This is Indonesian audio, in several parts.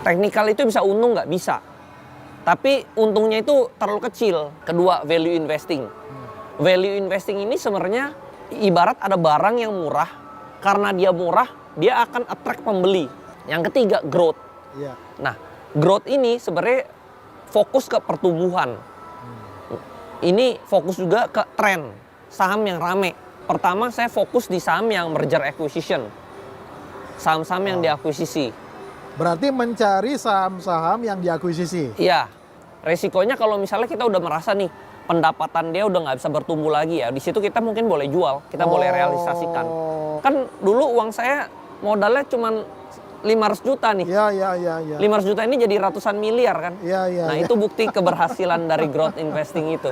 Teknikal itu bisa untung nggak? Bisa. Tapi untungnya itu terlalu kecil. Kedua, value investing. Value investing ini sebenarnya ibarat ada barang yang murah. Karena dia murah, dia akan attract pembeli. Yang ketiga, growth. Iya. Nah, growth ini sebenarnya fokus ke pertumbuhan. Ini fokus juga ke tren saham yang rame. Pertama, saya fokus di saham yang merger acquisition. Saham-saham yang diakuisisi. Berarti mencari saham-saham yang diakuisisi. Iya, resikonya kalau misalnya kita udah merasa nih pendapatan dia udah nggak bisa bertumbuh lagi ya, di situ kita mungkin boleh jual, kita boleh realisasikan. Kan dulu uang saya modalnya cuma 500 juta nih. Iya. 500 juta ini jadi ratusan miliar kan. Iya. Nah itu bukti keberhasilan dari growth investing itu.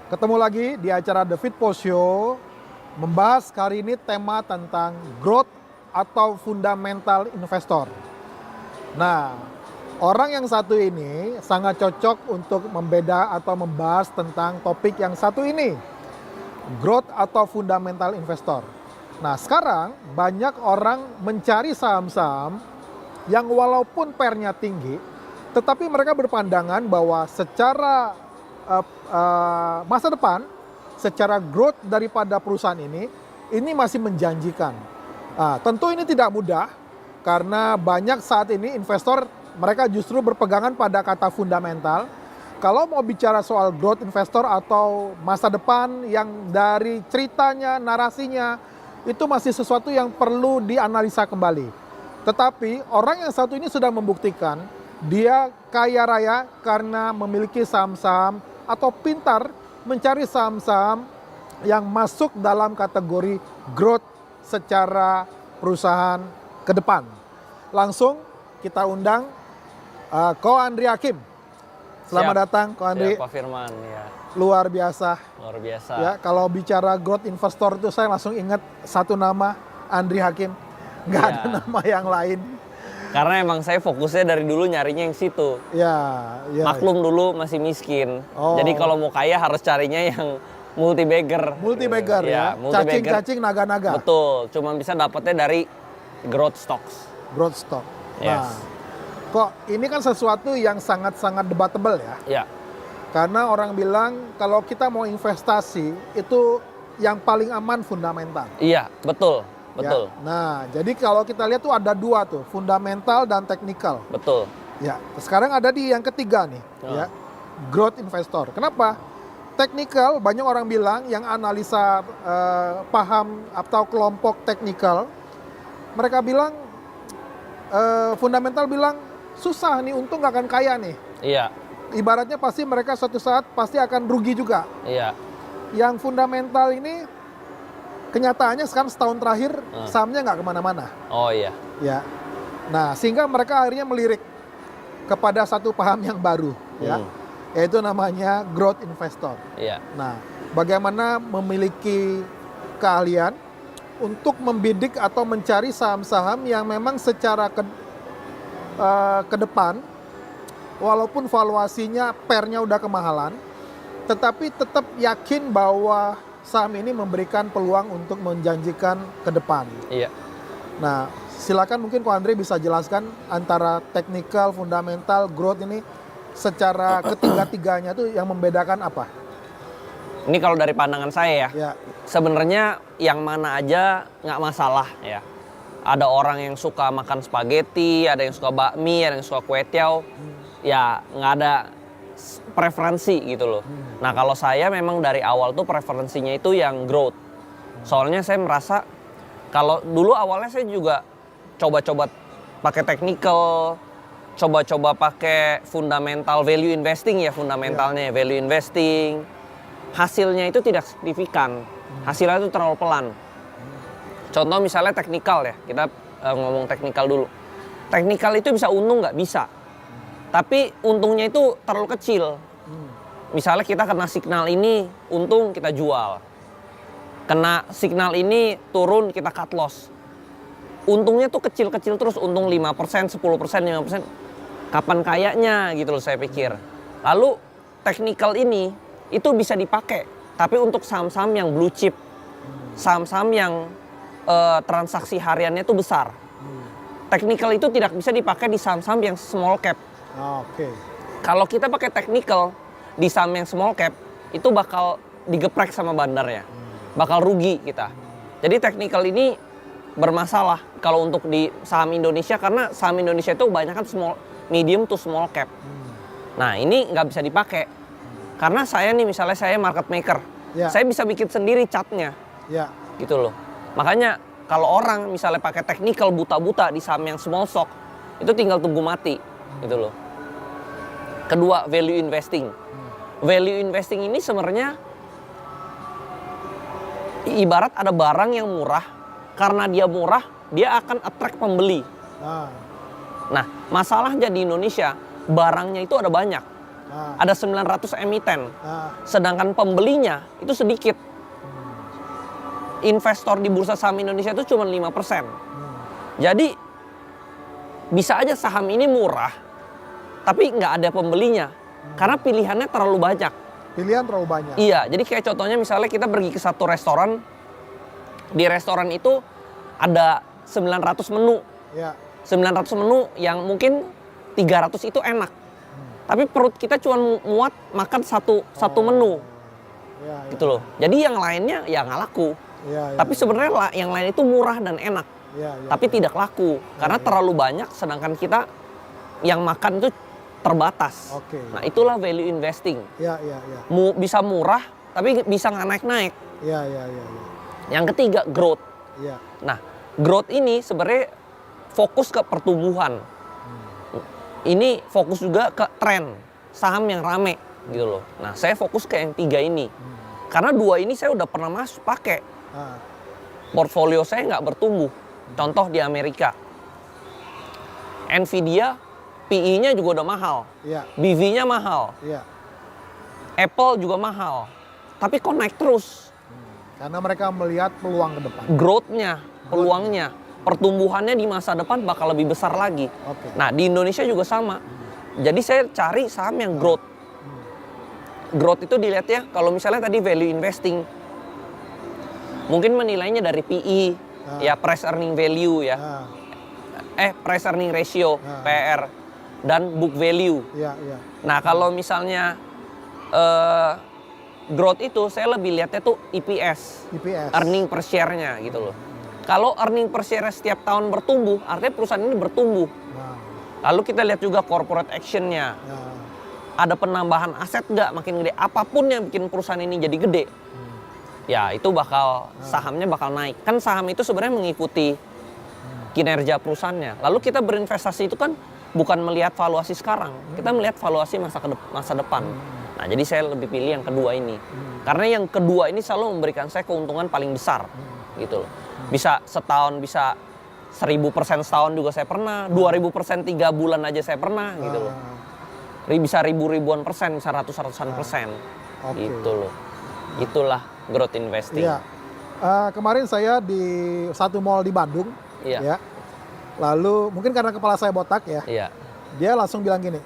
Ketemu lagi di acara The Fitpo Show, membahas kali ini tema tentang growth atau fundamental investor. Nah, orang yang satu ini sangat cocok untuk membeda atau membahas tentang topik yang satu ini, growth atau fundamental investor. Nah, sekarang banyak orang mencari saham-saham yang walaupun PER-nya tinggi, tetapi mereka berpandangan bahwa secara masa depan, secara growth daripada perusahaan ini masih menjanjikan. Tentu ini tidak mudah karena banyak saat ini investor mereka justru berpegangan pada kata fundamental. Kalau mau bicara soal growth investor atau masa depan yang dari ceritanya, narasinya itu masih sesuatu yang perlu dianalisa kembali. Tetapi orang yang satu ini sudah membuktikan dia kaya raya karena memiliki saham-saham atau pintar mencari saham-saham yang masuk dalam kategori growth secara perusahaan ke depan. Langsung kita undang Ko Andri Hakim. Selamat datang Ko Andri. Pak Firman, ya. Luar biasa. Luar biasa. Ya, kalau bicara growth investor itu saya langsung ingat satu nama, Andri Hakim. Nggak ada nama yang lain. Karena emang saya fokusnya dari dulu nyarinya yang situ. Ya. Maklum dulu masih miskin. Jadi kalau mau kaya harus carinya yang multi bagger. Multi bagger ya. Cacing-cacing naga-naga. Betul. Cuma bisa dapetnya dari growth stocks. Growth stock. Yes. Nah, kok ini kan sesuatu yang sangat-sangat debatable ya. Ya. Karena orang bilang kalau kita mau investasi itu yang paling aman fundamental. Iya, betul. Betul. Ya. Nah, jadi kalau kita lihat tuh ada dua tuh, fundamental dan teknikal. Betul. Ya, sekarang ada di yang ketiga nih, ya, growth investor. Kenapa? Teknikal, banyak orang bilang yang analisa paham atau kelompok teknikal, mereka bilang fundamental bilang susah nih, untung nggak akan kaya nih. Iya. Ibaratnya pasti mereka suatu saat pasti akan rugi juga. Iya. Yang fundamental ini kenyataannya sekarang setahun terakhir sahamnya nggak kemana-mana. Oh iya. Ya. Nah, sehingga mereka akhirnya melirik kepada satu paham yang baru, ya, yaitu namanya growth investor. Iya. Nah, bagaimana memiliki keahlian untuk membidik atau mencari saham-saham yang memang secara ke depan, walaupun valuasinya PER-nya udah kemahalan, tetapi tetap yakin bahwa saham ini memberikan peluang untuk menjanjikan ke depan. Iya. Nah, silakan mungkin Ko Andri bisa jelaskan antara technical, fundamental, growth ini secara ketiga-tiganya tuh yang membedakan apa? Ini kalau dari pandangan saya ya. Sebenarnya yang mana aja nggak masalah ya. Ada orang yang suka makan spaghetti, ada yang suka bakmi, ada yang suka kue tiaw. Ya nggak ada preferensi gitu loh. Nah kalau saya memang dari awal tuh preferensinya itu yang growth. Soalnya saya merasa kalau dulu awalnya saya juga coba-coba pakai technical, coba-coba pakai fundamental value investing ya fundamentalnya value investing. Hasilnya itu tidak signifikan. Hasilnya itu terlalu pelan. Contoh misalnya technical ya, kita ngomong technical dulu. Technical itu bisa untung nggak? Bisa. Tapi untungnya itu terlalu kecil. Misalnya kita kena signal ini, untung kita jual. Kena signal ini, turun kita cut loss. Untungnya tuh kecil-kecil terus, untung 5%, 10%, 5%. Kapan kayaknya gitu loh saya pikir. Lalu technical ini itu bisa dipakai, tapi untuk saham-saham yang blue chip, saham-saham yang transaksi hariannya itu besar. Technical itu tidak bisa dipakai di saham-saham yang small cap. Oke. Kalau kita pakai technical di saham yang small cap, itu bakal digeprek sama bandarnya, bakal rugi kita. Jadi technical ini bermasalah kalau untuk di saham Indonesia, karena saham Indonesia itu banyak kan medium to small cap. Nah ini nggak bisa dipakai, karena saya nih misalnya saya market maker, saya bisa bikin sendiri chartnya, gitu loh. Makanya kalau orang misalnya pakai technical buta-buta di saham yang small stock, itu tinggal tunggu mati, gitu loh. Kedua, value investing. Value investing ini sebenarnya ibarat ada barang yang murah, karena dia murah, dia akan attract pembeli. Nah, masalahnya di Indonesia, barangnya itu ada banyak. Ada 900 emiten. Sedangkan pembelinya itu sedikit. Investor di bursa saham Indonesia itu cuma 5%. Jadi, bisa aja saham ini murah, tapi nggak ada pembelinya. Karena pilihannya terlalu banyak. Pilihan terlalu banyak. Iya, jadi kayak contohnya misalnya kita pergi ke satu restoran. Di restoran itu ada 900 menu. 900 menu yang mungkin 300 itu enak. Tapi perut kita cuma muat makan satu menu. Gitu loh. Jadi yang lainnya ya nggak laku. Tapi sebenarnya yang lain itu murah dan enak. Tapi tidak laku. Karena terlalu banyak, sedangkan kita yang makan itu terbatas. Nah itulah value investing. Bisa murah, tapi bisa nggak naik-naik. Yang ketiga, growth. Nah, growth ini sebenarnya fokus ke pertumbuhan. Ini fokus juga ke tren saham yang rame gitu loh. Nah, saya fokus ke yang tiga ini. Karena dua ini saya udah pernah pakai. Portfolio saya nggak bertumbuh. Contoh di Amerika. Nvidia, PE-nya juga udah mahal. BV-nya mahal. Apple juga mahal. Tapi kok naik terus? Karena mereka melihat peluang ke depan. Growth-nya, peluangnya, pertumbuhannya di masa depan bakal lebih besar lagi. Nah, di Indonesia juga sama. Jadi saya cari saham yang growth. Growth itu dilihat ya, kalau misalnya tadi value investing, mungkin menilainya dari PE, ya price earning value ya. Price earning ratio, PR, dan book value. Nah, kalau misalnya growth itu saya lebih lihatnya tuh EPS. Earning per share-nya gitu loh. Kalau earning per share setiap tahun bertumbuh, artinya perusahaan ini bertumbuh. Lalu kita lihat juga corporate action-nya. Ada penambahan aset nggak makin gede? Apapun yang bikin perusahaan ini jadi gede, ya itu bakal sahamnya bakal naik. Kan saham itu sebenarnya mengikuti kinerja perusahaannya. Lalu kita berinvestasi itu kan bukan melihat valuasi sekarang, kita melihat valuasi masa depan. Nah, jadi saya lebih pilih yang kedua ini. Karena yang kedua ini selalu memberikan saya keuntungan paling besar, gitu loh. Bisa setahun, bisa 1000% setahun juga saya pernah, 2000% 3 bulan aja saya pernah, gitu loh. Bisa ribuan persen, bisa ratusan persen, gitu loh. Itulah growth investing. Kemarin saya di satu mall di Bandung, ya. Lalu mungkin karena kepala saya botak ya, dia langsung bilang gini,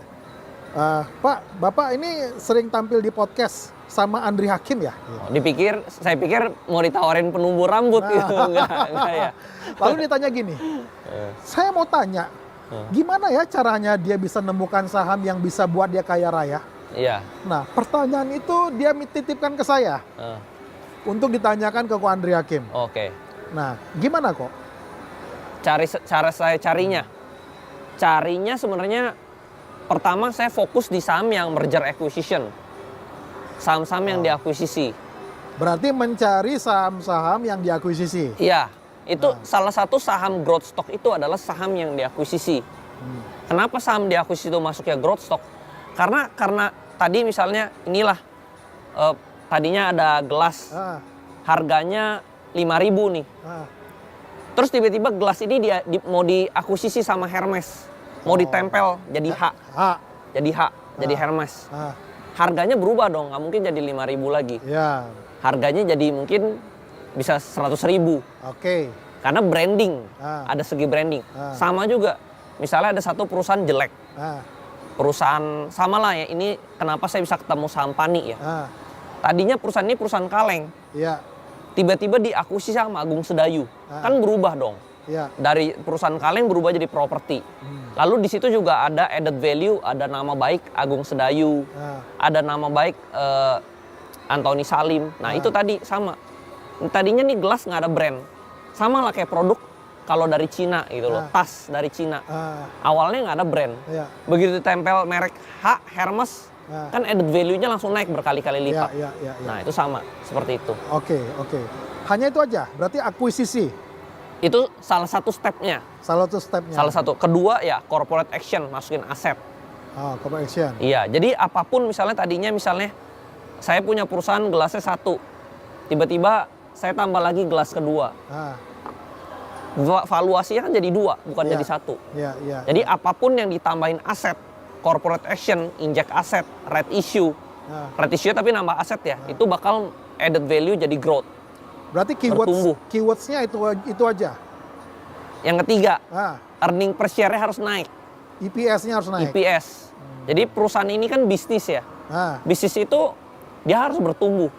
Pak, Bapak ini sering tampil di podcast sama Andri Hakim ya? Saya pikir mau ditawarin penumbuh rambut gitu. Enggak ya. Lalu ditanya gini, saya mau tanya, gimana ya caranya dia bisa nemukan saham yang bisa buat dia kaya raya? Nah, pertanyaan itu dia titipkan ke saya untuk ditanyakan ke Ko Andri Hakim. Nah, gimana kok? Cara saya carinya sebenarnya pertama saya fokus di saham yang merger acquisition, saham-saham yang diakuisisi. Berarti mencari saham-saham yang diakuisisi. Iya, itu salah satu saham growth stock itu adalah saham yang diakuisisi. Kenapa saham diakuisisi itu masuknya growth stock? Karena tadi misalnya inilah tadinya ada gelas, harganya 5.000 nih. Terus tiba-tiba gelas ini mau diakuisisi sama Hermes, mau ditempel jadi jadi Hermes. Harganya berubah dong, nggak mungkin jadi 5.000 lagi. Harganya jadi mungkin bisa 100.000. Karena branding, ada segi branding. Sama juga, misalnya ada satu perusahaan jelek, Perusahaan sama lah ya, ini kenapa saya bisa ketemu saham Pani ya. Tadinya perusahaan ini perusahaan kaleng. Iya. Tiba-tiba diakuisisi sama Agung Sedayu. Kan berubah dong. Iya. Dari perusahaan kaleng berubah jadi properti. Lalu di situ juga ada added value, ada nama baik Agung Sedayu, ada nama baik Anthony Salim. Nah itu tadi sama. Tadinya nih gelas nggak ada brand. Sama lah kayak produk kalau dari Cina gitu loh, tas dari Cina. Awalnya nggak ada brand. Begitu ditempel merek H, Hermes, kan added value-nya langsung naik berkali-kali lipat. Nah itu sama, seperti itu. Oke. Hanya itu aja, berarti akuisisi. Itu salah satu stepnya. Salah satu. Kedua ya corporate action, masukin aset. Corporate action. Iya, jadi apapun misalnya saya punya perusahaan gelasnya 1. Tiba-tiba saya tambah lagi gelas kedua. Valuasinya kan jadi 2, bukan jadi 1. Jadi apapun yang ditambahin aset, corporate action, inject aset, red issue tapi nambah aset ya, itu bakal added value jadi growth. Berarti keywords-nya itu aja. Yang ketiga, earning per share-nya harus naik. EPS-nya harus naik. EPS. Jadi perusahaan ini kan bisnis ya. Bisnis itu dia harus bertumbuh.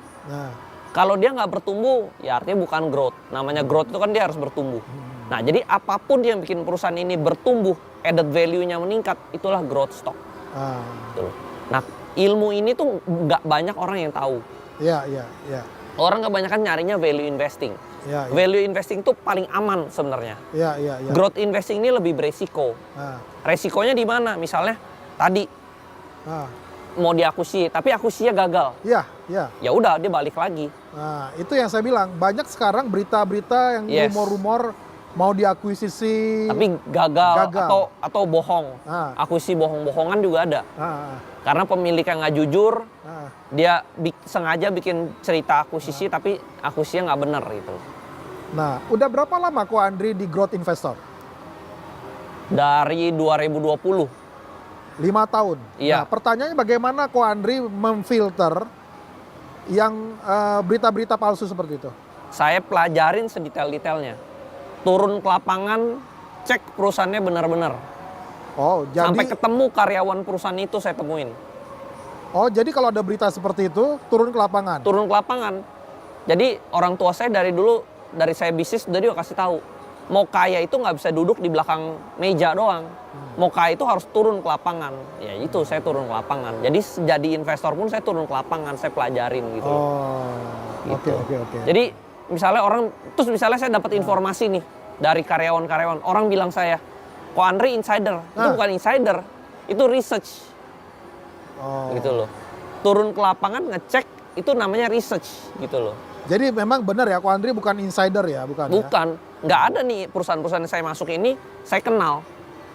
Kalau dia nggak bertumbuh, ya artinya bukan growth. Namanya growth itu kan dia harus bertumbuh. Nah, jadi apapun yang bikin perusahaan ini bertumbuh, added value-nya meningkat, itulah growth stock. Gitu. Nah, ilmu ini tuh nggak banyak orang yang tahu. Iya. Orang kebanyakan nyarinya value investing. Value investing tuh paling aman sebenarnya. Growth investing ini lebih beresiko. Resikonya di mana? Misalnya tadi mau diakuisisi, tapi akuisisinya gagal. Ya udah, dia balik lagi. Nah, itu yang saya bilang. Banyak sekarang berita-berita yang rumor-rumor mau diakuisisi tapi gagal. Atau bohong. Akuisisi bohong-bohongan juga ada. Karena pemiliknya nggak jujur, dia sengaja bikin cerita akuisisi tapi akuisisinya nggak benar gitu. Nah, udah berapa lama Ko Andri di growth investor? Dari 2020. 5 tahun. Iya. Nah, pertanyaannya bagaimana Ko Andri memfilter yang berita-berita palsu seperti itu? Saya pelajarin sedetail-detailnya. Turun ke lapangan, cek perusahaannya benar-benar. Jadi sampai ketemu karyawan perusahaan itu saya temuin. Jadi kalau ada berita seperti itu, turun ke lapangan? Turun ke lapangan. Jadi orang tua saya dari saya bisnis, dari dia kasih tahu. Mau kaya itu nggak bisa duduk di belakang meja doang. Mau kaya itu harus turun ke lapangan. Ya itu, saya turun ke lapangan. Jadi investor pun saya turun ke lapangan, saya pelajarin gitu. Oke. Jadi misalnya saya dapat informasi nih dari karyawan-karyawan. Orang bilang saya, Ko Andri insider. Itu bukan insider, itu research. Gitu loh. Turun ke lapangan ngecek, itu namanya research gitu loh. Jadi memang benar ya, Ko Andri bukan insider ya? Bukan. Nggak ada nih perusahaan-perusahaan yang saya masuk ini, saya kenal.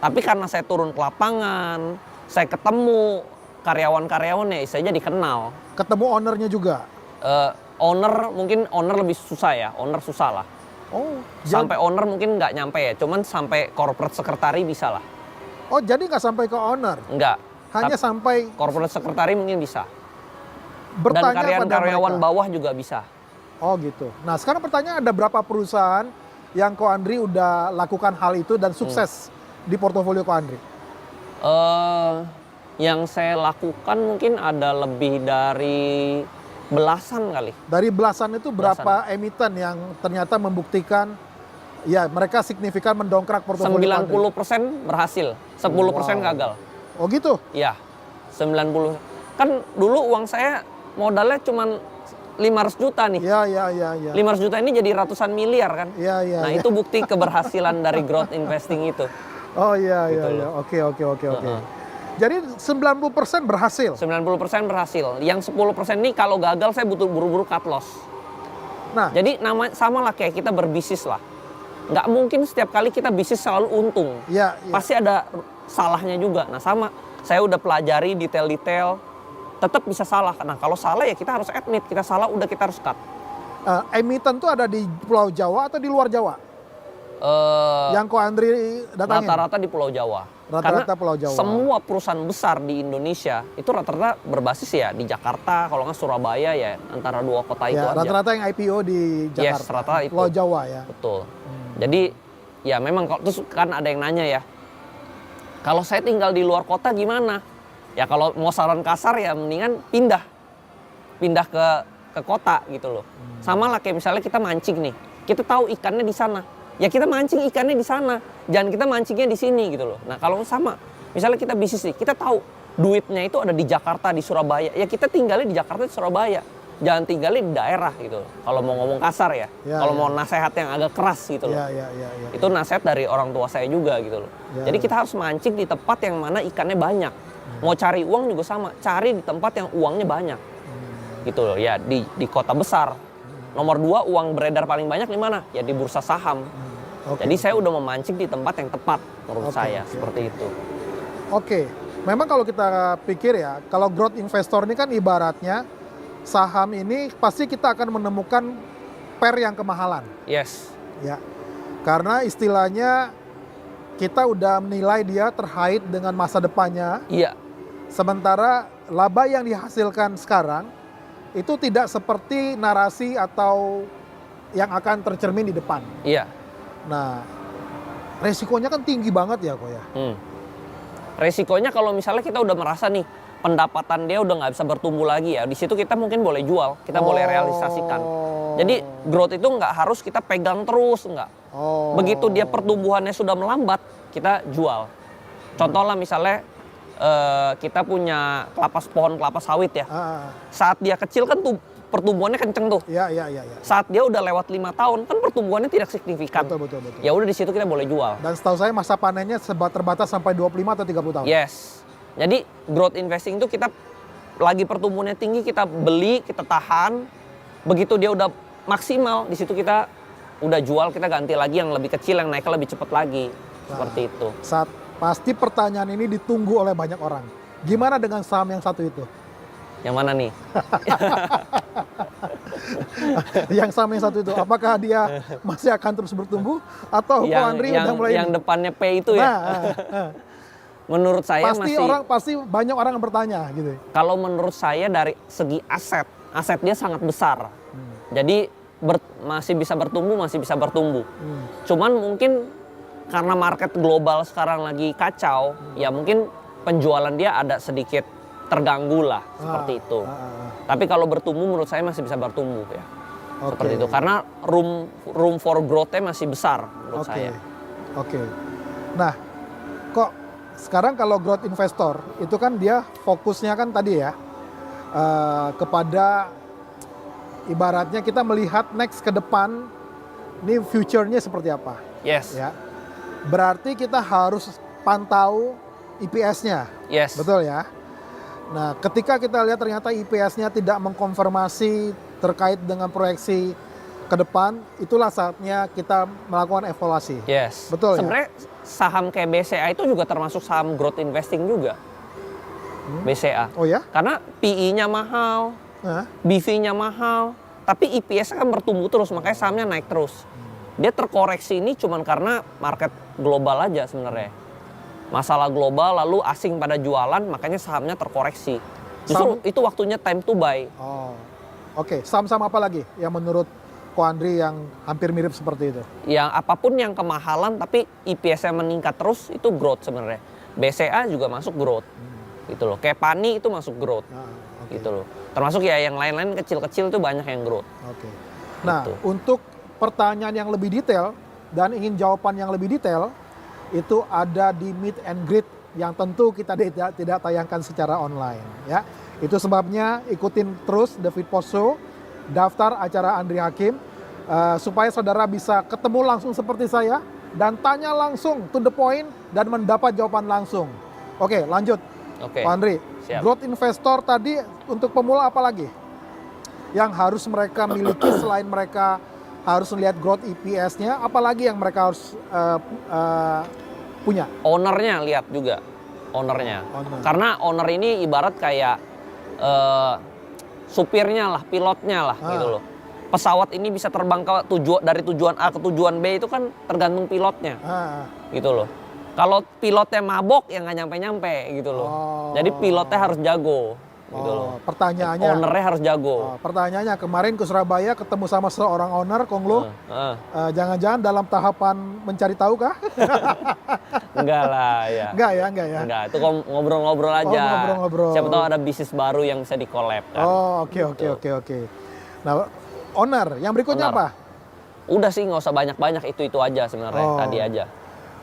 Tapi karena saya turun ke lapangan, saya ketemu karyawan-karyawannya, saya jadi kenal. Ketemu ownernya juga? Mungkin owner lebih susah ya, owner susah lah. Sampai owner mungkin nggak nyampe ya, cuman sampai corporate secretary bisa lah. Jadi nggak sampai ke owner? Nggak. Hanya sampai corporate secretary mungkin bisa. Bertanya dan karyawan bawah juga bisa. Gitu. Nah sekarang pertanyaan, ada berapa perusahaan yang Ko Andri udah lakukan hal itu dan sukses di portofolio Ko Andri? Yang saya lakukan mungkin ada lebih dari belasan kali. Dari belasan itu berapa emiten yang ternyata membuktikan ya mereka signifikan mendongkrak portofolio 90% berhasil, 10% gagal. Gitu? Iya, 90. Kan dulu uang saya modalnya cuma 500 juta nih. Iya. 500 juta ini jadi ratusan miliar kan. Iya. Itu bukti keberhasilan dari growth investing itu. Iya. Oke. Jadi 90% berhasil? 90% berhasil. Yang 10% ini kalau gagal saya butuh buru-buru cut loss. Nah, jadi sama lah kayak kita berbisnis lah. Nggak mungkin setiap kali kita bisnis selalu untung. Iya. Pasti ada salahnya juga. Nah sama, saya udah pelajari detail-detail, tetap bisa salah. Nah kalau salah ya kita harus admit, kita salah udah kita harus cut. Emiten tuh ada di Pulau Jawa atau di luar Jawa? Yang Ko Andri datangin? Rata-rata di Pulau Jawa. Rata-rata Pulau Jawa. Semua perusahaan besar di Indonesia itu rata-rata berbasis ya di Jakarta, kalau nggak Surabaya ya, antara dua kota itu aja. Rata-rata yang IPO di Jakarta. Yes, rata-rata itu. Pulau Jawa ya. Betul. Jadi ya memang terus kan ada yang nanya ya, Kalau saya tinggal di luar kota gimana? Ya kalau mau saran kasar ya mendingan pindah ke kota gitu loh. Sama lah kayak misalnya kita mancing nih, kita tahu ikannya di sana, ya kita mancing ikannya di sana, jangan kita mancingnya di sini gitu loh. Nah kalau sama, misalnya kita bisnis nih, kita tahu duitnya itu ada di Jakarta, di Surabaya, ya kita tinggalnya di Jakarta, di Surabaya, jangan tinggalnya di daerah gitu loh. Kalau mau ngomong kasar ya, kalau mau nasihat yang agak keras gitu loh. Itu nasihat dari orang tua saya juga gitu loh. Jadi kita harus mancing di tempat yang mana ikannya banyak. Mau cari uang juga sama, cari di tempat yang uangnya banyak. Gitu loh, ya di kota besar. Nomor 2 uang beredar paling banyak di mana? Ya di bursa saham. Jadi saya udah memancing di tempat yang tepat menurut saya, seperti itu. Memang kalau kita pikir ya, kalau growth investor ini kan ibaratnya saham ini pasti kita akan menemukan pair yang kemahalan. Yes. Ya, karena istilahnya kita udah menilai dia terkait dengan masa depannya. Iya. Sementara laba yang dihasilkan sekarang itu tidak seperti narasi atau yang akan tercermin di depan. Iya. Nah, resikonya kan tinggi banget ya kok ya. Resikonya kalau misalnya kita udah merasa nih pendapatan dia udah nggak bisa bertumbuh lagi ya, di situ kita mungkin boleh jual, kita boleh realisasikan. Jadi growth itu nggak harus kita pegang terus, nggak. Begitu dia pertumbuhannya sudah melambat, kita jual. Contoh lah misalnya kita punya pohon kelapa sawit ya. Saat dia kecil kan tuh pertumbuhannya kenceng tuh. Iya. Saat dia udah lewat 5 tahun kan pertumbuhannya tidak signifikan. Betul. Ya udah di situ kita boleh jual. Dan setahu saya masa panennya terbatas sampai 25 atau 30 tahun. Yes. Jadi growth investing itu kita lagi pertumbuhannya tinggi, kita beli, kita tahan. Begitu dia udah maksimal, di situ kita udah jual, kita ganti lagi yang lebih kecil, yang naiknya lebih cepat lagi. Seperti itu. Pasti pertanyaan ini ditunggu oleh banyak orang. Gimana dengan saham yang satu itu? Yang mana nih? Yang saham yang satu itu, apakah dia masih akan terus bertumbuh? Atau Ko Andri udah mulai yang depannya P itu ya? Menurut saya pasti banyak orang yang bertanya gitu. Kalau menurut saya dari segi aset dia sangat besar. Jadi masih bisa bertumbuh. Cuman mungkin karena market global sekarang lagi kacau, ya mungkin penjualan dia ada sedikit terganggu lah seperti itu. Tapi kalau bertumbuh menurut saya masih bisa bertumbuh ya. Seperti itu. Karena room for growth-nya masih besar menurut saya. Nah, kok sekarang kalau growth investor itu kan dia fokusnya kan tadi ya kepada ibaratnya kita melihat next ke depan ini future-nya seperti apa. Yes. Ya. Berarti kita harus pantau EPS-nya. Yes. Betul ya. Nah, ketika kita lihat ternyata EPS-nya tidak mengkonfirmasi terkait dengan proyeksi ke depan, itulah saatnya kita melakukan evaluasi. Yes. Betul. Sebenarnya saham kayak BCA itu juga termasuk saham growth investing juga. BCA. Oh ya? Karena PE-nya mahal, BV-nya mahal, tapi EPS kan bertumbuh terus, makanya sahamnya naik terus. Dia terkoreksi ini cuman karena market global aja sebenarnya. Masalah global lalu asing pada jualan, makanya sahamnya terkoreksi. Justru itu waktunya time to buy. Saham-saham apa lagi yang menurut Ko Andri yang hampir mirip seperti itu? Yang apapun yang kemahalan tapi EPS-nya meningkat terus itu growth sebenarnya. BCA juga masuk growth. Gitu loh. Kayak Pani itu masuk growth. Gitu loh. Termasuk ya yang lain-lain kecil-kecil itu banyak yang growth. Nah, untuk pertanyaan yang lebih detail dan ingin jawaban yang lebih detail itu ada di Meet and Greet yang tentu kita tidak tayangkan secara online ya. Itu sebabnya ikutin terus The Fitpost Show, daftar acara Andri Hakim supaya saudara bisa ketemu langsung seperti saya dan tanya langsung to the point dan mendapat jawaban langsung. Oke, lanjut. Pak Andri, growth investor tadi untuk pemula apa lagi yang harus mereka miliki selain mereka harus melihat growth EPS-nya, apalagi yang mereka harus punya? Ownernya lihat juga, ownernya. Karena owner ini ibarat kayak supirnya lah, pilotnya lah gitu loh. Pesawat ini bisa terbang dari tujuan A ke tujuan B itu kan tergantung pilotnya, gitu loh. Kalau pilotnya mabok ya nggak nyampe-nyampe gitu loh. Jadi pilotnya harus jago. gitu loh. Pertanyaannya, Ownernya harus jago. Pertanyaannya kemarin ke Surabaya ketemu sama seorang owner, Kong Lu. Jangan-jangan dalam tahapan mencari tahu kah? Enggak lah ya. Enggak ya. Enggak, itu ngobrol-ngobrol aja. Ngobrol-ngobrol. Siapa tahu ada bisnis baru yang bisa di-collab kan. Oke. Nah, owner, yang berikutnya apa? Udah sih, nggak usah banyak-banyak, itu aja sebenarnya, tadi aja.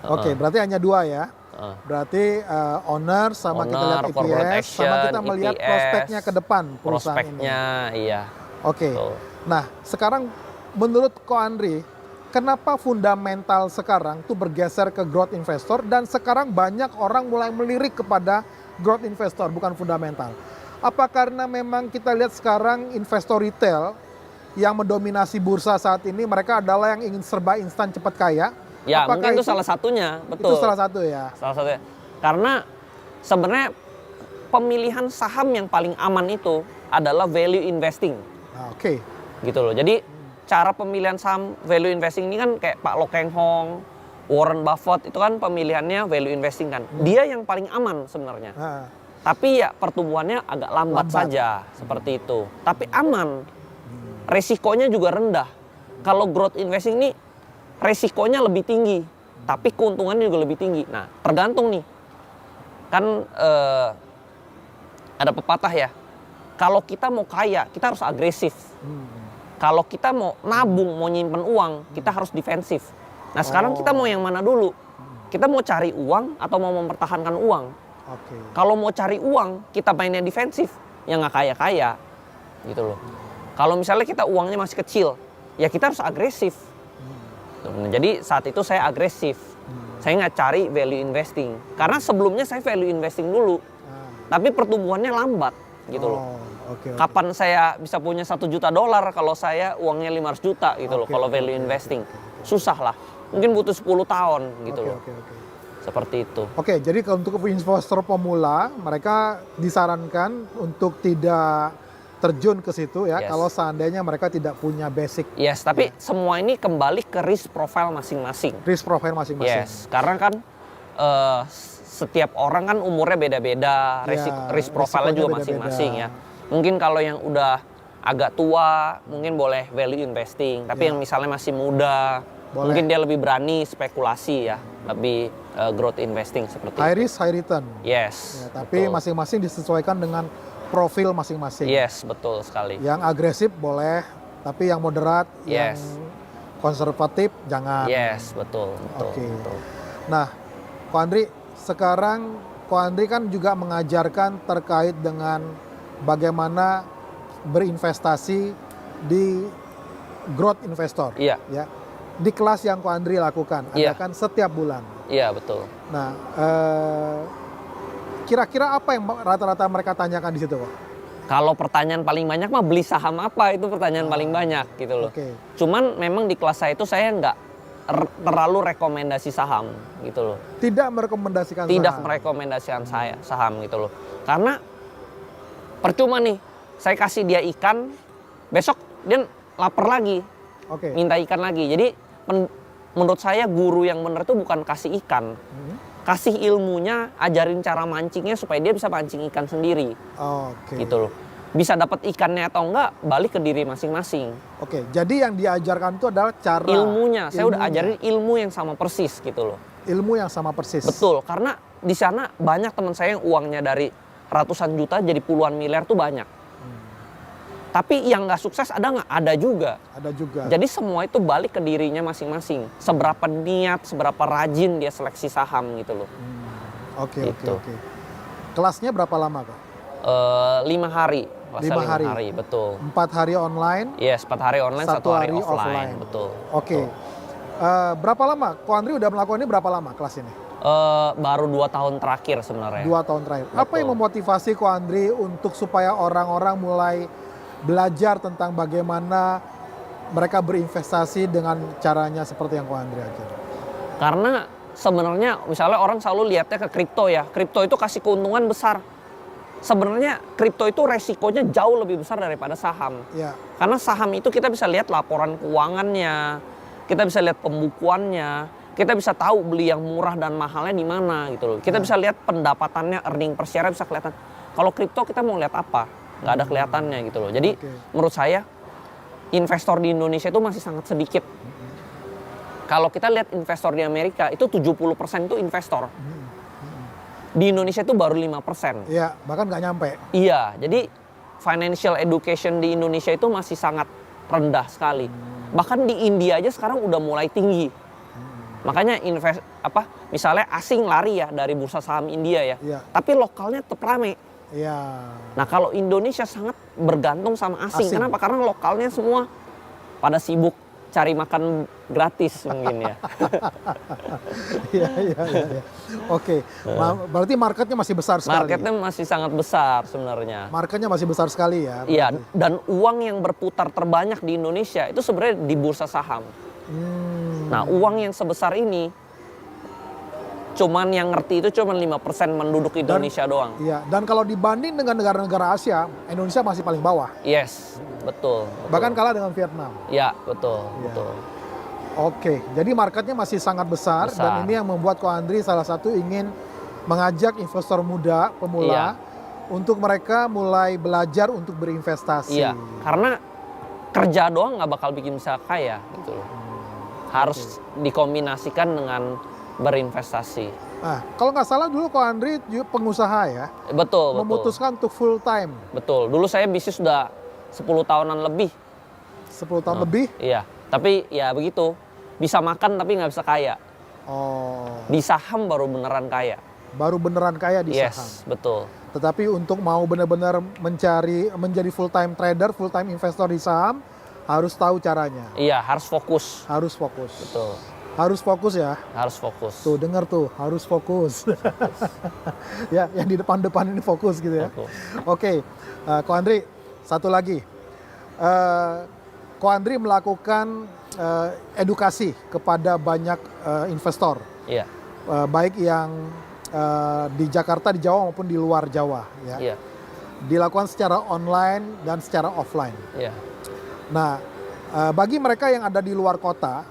Oke, berarti hanya 2 ya. Berarti owner sama kita lihat EPS, sama kita melihat EPS, prospeknya ke depan perusahaan prospeknya, ini. iya. Oke. Nah, sekarang menurut Ko Andri, kenapa fundamental sekarang tuh bergeser ke growth investor dan sekarang banyak orang mulai melirik kepada growth investor bukan fundamental? Apa karena memang kita lihat sekarang investor retail yang mendominasi bursa saat ini mereka adalah yang ingin serba instan cepat kaya? Ya, apakah mungkin itu salah satunya, betul. Itu salah satu ya. Salah satunya. Karena sebenarnya pemilihan saham yang paling aman itu adalah value investing. Oke. Gitu loh. Jadi cara pemilihan saham value investing ini kan kayak Pak Lo Keng Hong, Warren Buffett itu kan pemilihannya value investing kan. Dia yang paling aman sebenarnya. Tapi ya pertumbuhannya agak lambat saja seperti itu. Tapi aman. Resikonya juga rendah. Kalau growth investing ini resikonya lebih tinggi, tapi keuntungannya juga lebih tinggi. Nah, tergantung nih. Kan ada pepatah ya. Kalau kita mau kaya, kita harus agresif. Kalau kita mau nabung, mau nyimpen uang, kita harus defensif. Nah, sekarang kita mau yang mana dulu? Kita mau cari uang atau mau mempertahankan uang? Kalau mau cari uang, kita mainnya defensif, ya nggak kaya-kaya. Gitu loh. Kalau misalnya kita uangnya masih kecil, ya kita harus agresif. Jadi saat itu saya agresif. Saya nggak cari value investing. Karena sebelumnya saya value investing dulu. Tapi pertumbuhannya lambat gitu loh. Kapan saya bisa punya $1 juta kalau saya uangnya 500 juta gitu loh kalau value investing. Susah lah. Mungkin butuh 10 tahun gitu loh. Seperti itu. Oke, jadi untuk investor pemula mereka disarankan untuk tidak terjun ke situ ya, kalau seandainya mereka tidak punya basic. Tapi semua ini kembali ke risk profile masing-masing. Risk profile masing-masing. Karena kan setiap orang kan umurnya beda-beda, risk profile-nya juga masing-masing ya. Mungkin kalau yang udah agak tua, mungkin boleh value investing. Tapi yang misalnya masih muda, mungkin dia lebih berani spekulasi ya, lebih growth investing seperti high itu. risk, high return. Tapi masing-masing disesuaikan dengan profil masing-masing. Betul sekali. Yang agresif boleh, tapi yang moderat, yang konservatif jangan. Betul. Nah, Ko Andri, sekarang Ko Andri kan juga mengajarkan terkait dengan bagaimana berinvestasi di growth investor. Ya. Di kelas yang Ko Andri lakukan, adakan setiap bulan. Betul. Nah, kira-kira apa yang rata-rata mereka tanyakan di situ, Pak? Kalau pertanyaan paling banyak mah beli saham apa, itu pertanyaan paling banyak gitu loh. Cuman memang di kelas saya itu saya nggak terlalu rekomendasi saham gitu loh. Tidak merekomendasikan saya saham gitu loh. Karena percuma nih, saya kasih dia ikan, besok dia lapar lagi, minta ikan lagi. Jadi menurut saya guru yang benar itu bukan kasih ikan. Kasih ilmunya, ajarin cara mancingnya supaya dia bisa mancing ikan sendiri. Gitu loh. Bisa dapat ikannya atau enggak, balik ke diri masing-masing. Jadi yang diajarkan itu adalah cara ilmunya. Saya udah ajarin ilmu yang sama persis gitu loh. Ilmu yang sama persis. Betul, karena di sana banyak teman saya yang uangnya dari ratusan juta jadi puluhan miliar tuh banyak. Tapi yang nggak sukses ada nggak? Ada juga. Jadi semua itu balik ke dirinya masing-masing. Seberapa niat, seberapa rajin dia seleksi saham gitu loh. Oke. Kelasnya berapa lama, Kak? 5 hari. 5 hari, betul. 4 hari online? 4 hari online, 1 hari offline. Betul. Berapa lama? Ko Andri udah melakukan ini berapa lama kelas ini? Baru 2 tahun terakhir sebenarnya. 2 tahun terakhir. Betul. Apa yang memotivasi Ko Andri untuk supaya orang-orang mulai belajar tentang bagaimana mereka berinvestasi dengan caranya seperti yang Ko Andri ajar? Karena sebenarnya misalnya orang selalu lihatnya ke kripto ya. Kripto itu kasih keuntungan besar. Sebenarnya kripto itu resikonya jauh lebih besar daripada saham. Karena saham itu kita bisa lihat laporan keuangannya, kita bisa lihat pembukuannya, kita bisa tahu beli yang murah dan mahalnya di mana gitu loh. Kita bisa lihat pendapatannya, earning per share bisa kelihatan. Kalau kripto kita mau lihat apa? Nggak ada kelihatannya gitu loh. Jadi menurut saya investor di Indonesia itu masih sangat sedikit. Kalau kita lihat investor di Amerika itu 70% itu investor. Di Indonesia itu baru 5%. Iya, bahkan nggak nyampe. Iya, jadi financial education di Indonesia itu masih sangat rendah sekali. Bahkan di India aja sekarang udah mulai tinggi. Makanya misalnya asing lari ya dari bursa saham India ya. Iya. Tapi lokalnya tetap rame. Iya. Nah, kalau Indonesia sangat bergantung sama asing. Kenapa? Karena lokalnya semua pada sibuk cari makan gratis mungkin ya. Iya. Oke, berarti marketnya masih besar sekali. Marketnya masih sangat besar sebenarnya. Marketnya masih besar sekali ya. Iya, dan uang yang berputar terbanyak di Indonesia itu sebenarnya di bursa saham. Nah, uang yang sebesar ini cuman yang ngerti itu cuman 5% penduduk Indonesia doang. Iya, dan kalau dibanding dengan negara-negara Asia, Indonesia masih paling bawah. Yes, betul. Bahkan kalah dengan Vietnam. Ya, betul. Oke, jadi marketnya masih sangat besar. Dan ini yang membuat Ko Andri salah satu ingin mengajak investor muda, pemula, untuk mereka mulai belajar untuk berinvestasi. Iya, karena kerja doang nggak bakal bikin bisa kaya gitu loh. Harus dikombinasikan dengan berinvestasi. Nah, kalau nggak salah dulu Ko Andri pengusaha ya? Betul. Memutuskan untuk full time. Betul, dulu saya bisnis sudah 10 tahunan lebih. 10 tahun lebih? Iya, tapi ya begitu. Bisa makan tapi nggak bisa kaya. Oh. Di saham baru beneran kaya. Baru beneran kaya di saham. Yes, betul. Tetapi untuk mau benar-benar menjadi full time trader, full time investor di saham, harus tahu caranya. Iya, harus fokus. Harus fokus. Betul. Harus fokus ya. Harus fokus. Tuh dengar tuh, harus fokus. Ya, yang di depan-depan ini fokus gitu ya. Oke, Ko Andri, satu lagi. Ko Andri melakukan edukasi kepada banyak investor. Iya. Baik yang di Jakarta, di Jawa maupun di luar Jawa. Ya. Iya. Dilakukan secara online dan secara offline. Iya. Nah, bagi mereka yang ada di luar kota,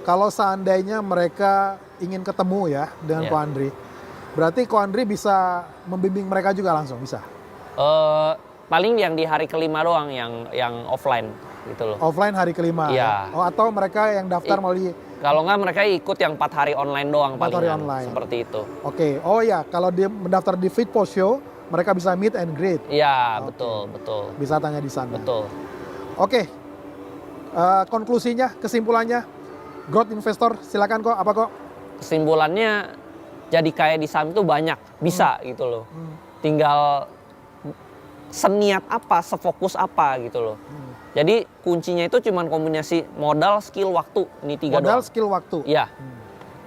kalau seandainya mereka ingin ketemu ya dengan Ko Andri, berarti Ko Andri bisa membimbing mereka juga langsung, bisa? Paling yang di hari kelima doang yang offline gitu loh. Offline hari kelima? Iya. Oh, atau mereka yang daftar melalui... Kalau nggak mereka ikut yang 4 hari online doang 4 hari palingan, online. seperti itu. Oke, oh ya, kalau dia mendaftar di Fitpost Show, mereka bisa meet and greet? Iya, betul. Bisa tanya di sana? Betul. Oke, konklusinya, kesimpulannya, growth investor, silakan kok, apa kok? Kesimpulannya, jadi kaya di saham itu banyak, bisa gitu loh. Tinggal seniat apa, sefokus apa gitu loh. Jadi kuncinya itu cuma kombinasi modal, skill, waktu. Ini 3 doang. Modal, skill, waktu? Iya.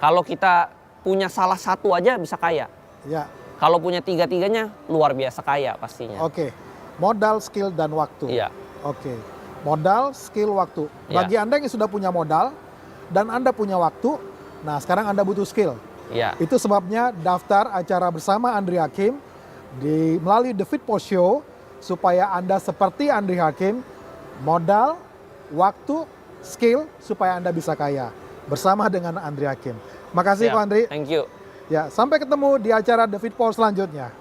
Kalau kita punya salah satu aja bisa kaya. Ya. Kalau punya 3-tiganya luar biasa kaya pastinya. Oke, modal, skill, dan waktu. Iya. Oke, modal, skill, waktu. Bagi Anda yang sudah punya modal dan Anda punya waktu, nah sekarang Anda butuh skill. Iya. Itu sebabnya daftar acara bersama Andri Hakim melalui The Fitpost Show supaya Anda seperti Andri Hakim, modal, waktu, skill, supaya Anda bisa kaya bersama dengan Andri Hakim. Makasih Ko Andri. Thank you. Ya, sampai ketemu di acara The Fitpost selanjutnya.